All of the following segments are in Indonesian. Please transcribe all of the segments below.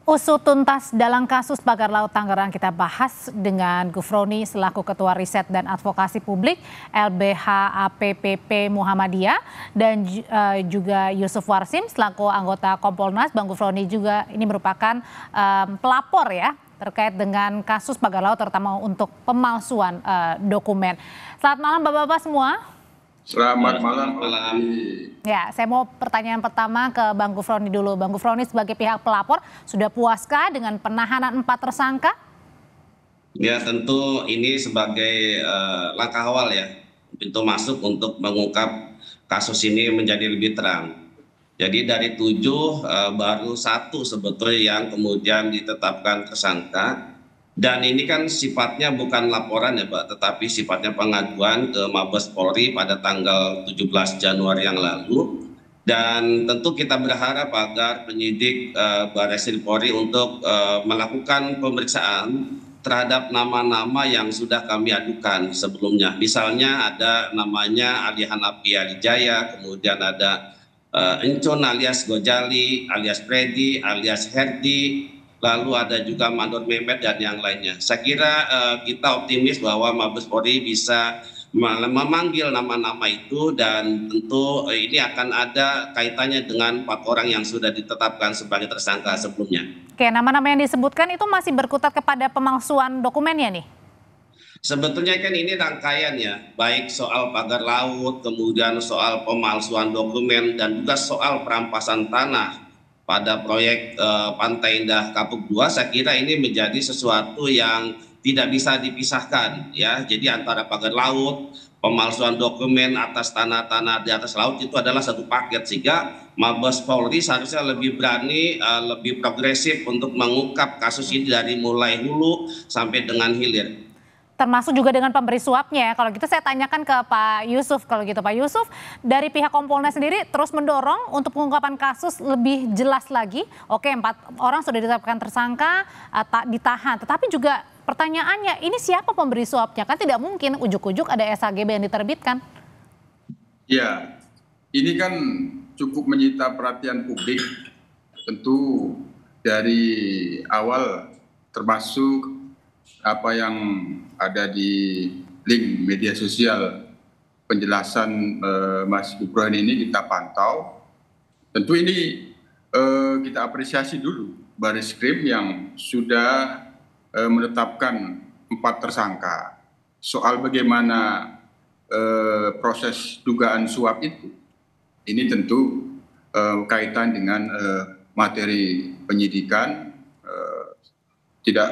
Usut tuntas dalam kasus pagar laut Tangerang kita bahas dengan Gufroni selaku Ketua Riset dan Advokasi Publik LBH APPP Muhammadiyah dan juga Yusuf Warsim selaku anggota Kompolnas. Bang Gufroni juga ini merupakan pelapor ya terkait dengan kasus pagar laut terutama untuk pemalsuan dokumen. Selamat malam Bapak-bapak semua. Selamat malam. Ya, saya mau pertanyaan pertama ke Bang Gufroni dulu. Bang Gufroni sebagai pihak pelapor, sudah puaskah dengan penahanan 4 tersangka? Ya, tentu ini sebagai langkah awal ya, pintu masuk untuk mengungkap kasus ini menjadi lebih terang. Jadi dari 7 baru 1 sebetulnya yang kemudian ditetapkan tersangka. Dan ini kan sifatnya bukan laporan ya Pak, tetapi sifatnya pengaduan ke Mabes Polri pada tanggal 17 Januari yang lalu. Dan tentu kita berharap agar penyidik Barreskrim Polri untuk melakukan pemeriksaan terhadap nama-nama yang sudah kami adukan sebelumnya. Misalnya ada namanya Ali Hanafi Alijaya, kemudian ada Encon alias Gojali, alias Freddy, alias Herdi, lalu ada juga Mandor Mehmet dan yang lainnya. Saya kira kita optimis bahwa Mabes Polri bisa memanggil nama-nama itu dan tentu ini akan ada kaitannya dengan 4 orang yang sudah ditetapkan sebagai tersangka sebelumnya. Oke, nama-nama yang disebutkan itu masih berkutat kepada pemalsuan dokumennya nih? Sebetulnya kan ini rangkaian ya, baik soal pagar laut, kemudian soal pemalsuan dokumen, dan juga soal perampasan tanah pada proyek Pantai Indah Kapuk 2. Saya kira ini menjadi sesuatu yang tidak bisa dipisahkan ya. Jadi antara pagar laut, pemalsuan dokumen atas tanah-tanah di atas laut itu adalah satu paket, sehingga Mabes Polri seharusnya lebih berani, lebih progresif untuk mengungkap kasus ini dari mulai hulu sampai dengan hilir. Termasuk juga dengan pemberi suapnya ya. Kalau gitu saya tanyakan ke Pak Yusuf. Kalau gitu Pak Yusuf, dari pihak Kompolnas sendiri terus mendorong untuk pengungkapan kasus lebih jelas lagi. Oke, 4 orang sudah ditetapkan tersangka, ditahan. Tetapi juga pertanyaannya, ini siapa pemberi suapnya? Kan tidak mungkin ujuk-ujuk ada SHGB yang diterbitkan. Ya, ini kan cukup menyita perhatian publik. Tentu dari awal termasuk apa yang ada di link media sosial penjelasan Mas Gufroni ini kita pantau. Tentu ini kita apresiasi dulu Barreskrim yang sudah menetapkan 4 tersangka. Soal bagaimana proses dugaan suap itu, ini tentu kaitan dengan materi penyidikan. Tidak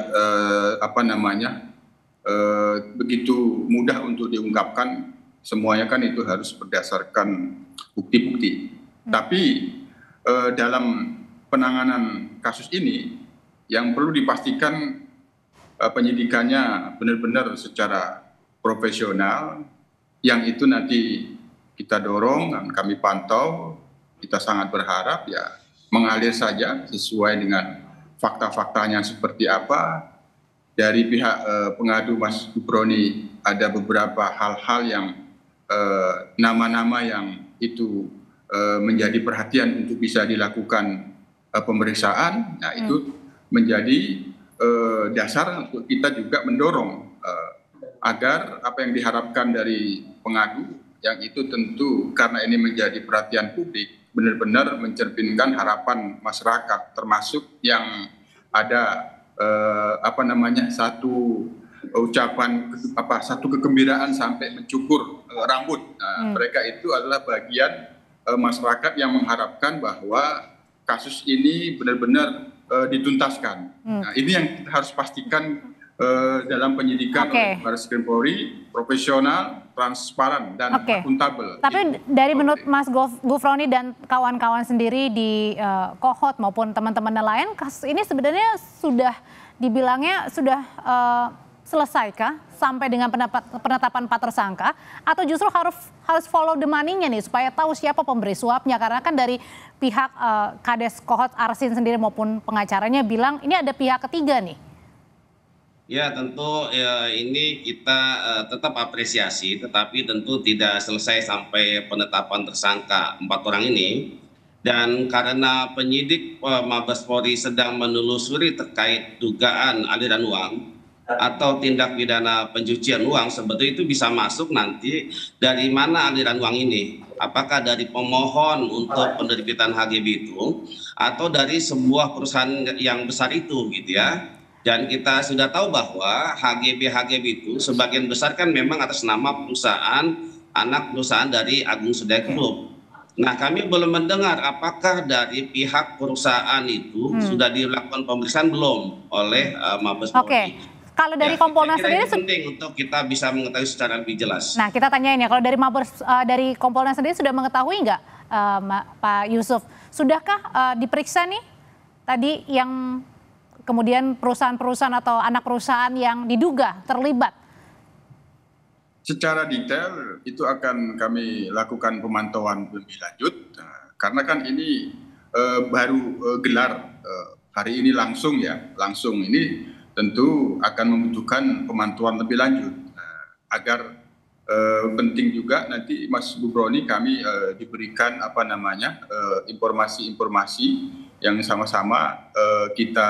begitu mudah untuk diungkapkan, semuanya kan itu harus berdasarkan bukti-bukti. Tapi dalam penanganan kasus ini yang perlu dipastikan penyidikannya benar-benar secara profesional, yang itu nanti kita dorong dan kami pantau. Kita sangat berharap ya mengalir saja sesuai dengan fakta-faktanya seperti apa. Dari pihak pengadu Mas Gufroni ada beberapa hal-hal yang nama-nama yang itu menjadi perhatian untuk bisa dilakukan pemeriksaan. Nah itu menjadi dasar untuk kita juga mendorong agar apa yang diharapkan dari pengadu, yang itu tentu karena ini menjadi perhatian publik, benar-benar mencerminkan harapan masyarakat, termasuk yang ada satu ucapan satu kegembiraan sampai mencukur rambut. Mereka itu adalah bagian masyarakat yang mengharapkan bahwa kasus ini benar-benar dituntaskan. Nah, ini yang kita harus pastikan dalam penyidikan oleh Barreskrim Polri, profesional, transparan, dan akuntabel. Tapi dari menurut Mas Gufroni dan kawan-kawan sendiri di Kohot maupun teman-teman nelayan, kasus ini sebenarnya sudah dibilangnya sudah selesaikah sampai dengan penetapan 4 tersangka, atau justru harus follow the money-nya nih supaya tahu siapa pemberi suapnya? Karena kan dari pihak Kades Kohot Arsin sendiri maupun pengacaranya bilang ini ada pihak ketiga nih. Ya tentu ini kita tetap apresiasi, tetapi tentu tidak selesai sampai penetapan tersangka 4 orang ini. Dan karena penyidik Mabes Polri sedang menelusuri terkait dugaan aliran uang atau tindak pidana pencucian uang, sebetulnya itu bisa masuk nanti dari mana aliran uang ini. Apakah dari pemohon untuk penerbitan HGB itu atau dari sebuah perusahaan yang besar itu gitu ya. Dan kita sudah tahu bahwa HGB itu sebagian besar kan memang atas nama perusahaan, anak perusahaan dari Agung Sedayo Group. Nah, kami belum mendengar apakah dari pihak perusahaan itu sudah dilakukan pemeriksaan belum oleh Mabes Polri. Oke, kalau dari Kompolnas sendiri penting untuk kita bisa mengetahui secara lebih jelas. Nah, kita tanyain ya, kalau dari Kompolnas sendiri sudah mengetahui nggak, Pak Yusuf, sudahkah diperiksa nih tadi yang kemudian perusahaan-perusahaan atau anak perusahaan yang diduga terlibat? Secara detail itu akan kami lakukan pemantauan lebih lanjut, karena kan ini baru gelar hari ini langsung ini tentu akan membutuhkan pemantauan lebih lanjut, agar penting juga nanti Mas Gufroni kami diberikan informasi-informasi yang sama-sama kita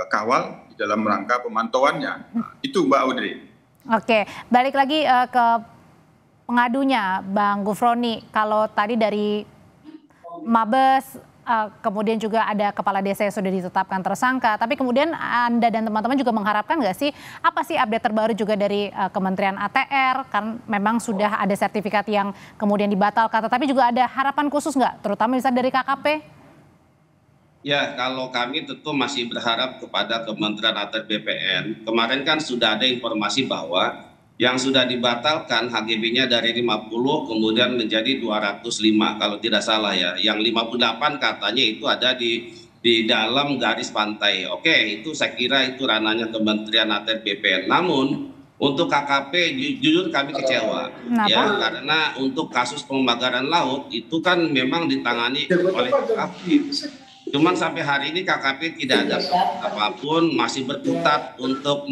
kawal di dalam rangka pemantauannya. Itu Mbak Audrey. Oke, balik lagi ke pengadunya Bang Gufroni. Kalau tadi dari Mabes, kemudian juga ada kepala desa yang sudah ditetapkan tersangka, tapi kemudian Anda dan teman-teman juga mengharapkan nggak sih, apa sih update terbaru juga dari Kementerian ATR, kan memang sudah ada sertifikat yang kemudian dibatalkan, tapi juga ada harapan khusus nggak, terutama misalnya dari KKP? Ya, kalau kami tentu masih berharap kepada Kementerian ATR BPN. Kemarin kan sudah ada informasi bahwa yang sudah dibatalkan HGB-nya dari 50 kemudian menjadi 205 kalau tidak salah ya. Yang 58 katanya itu ada di dalam garis pantai. Oke, itu saya kira itu ranahnya Kementerian ATR BPN. Namun untuk KKP jujur kami kecewa. Ya, karena untuk kasus pembakaran laut itu kan memang ditangani oleh KKP. Cuman sampai hari ini KKP tidak ada apapun, masih berkutat untuk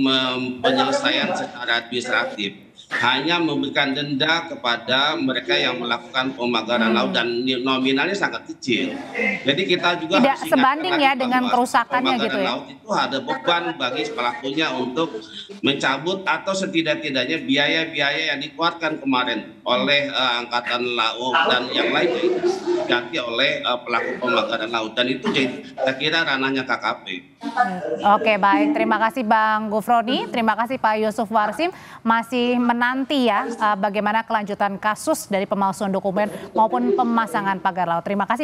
penyelesaian secara administratif. Hanya memberikan denda kepada mereka yang melakukan pembakaran laut dan nominalnya sangat kecil. Jadi kita juga tidak harus sebanding ya dengan kerusakannya gitu ya. Laut itu ada beban bagi pelakunya untuk mencabut atau setidak-tidaknya biaya-biaya yang dikeluarkan kemarin oleh Angkatan Laut dan yang lainnya itu diganti oleh pelaku pembakaran laut, dan itu saya kira ranahnya KKP. Oke, baik, terima kasih Bang Gufroni, terima kasih Pak Yusuf Warsim. Masih menanti ya bagaimana kelanjutan kasus dari pemalsuan dokumen maupun pemasangan pagar laut. Terima kasih.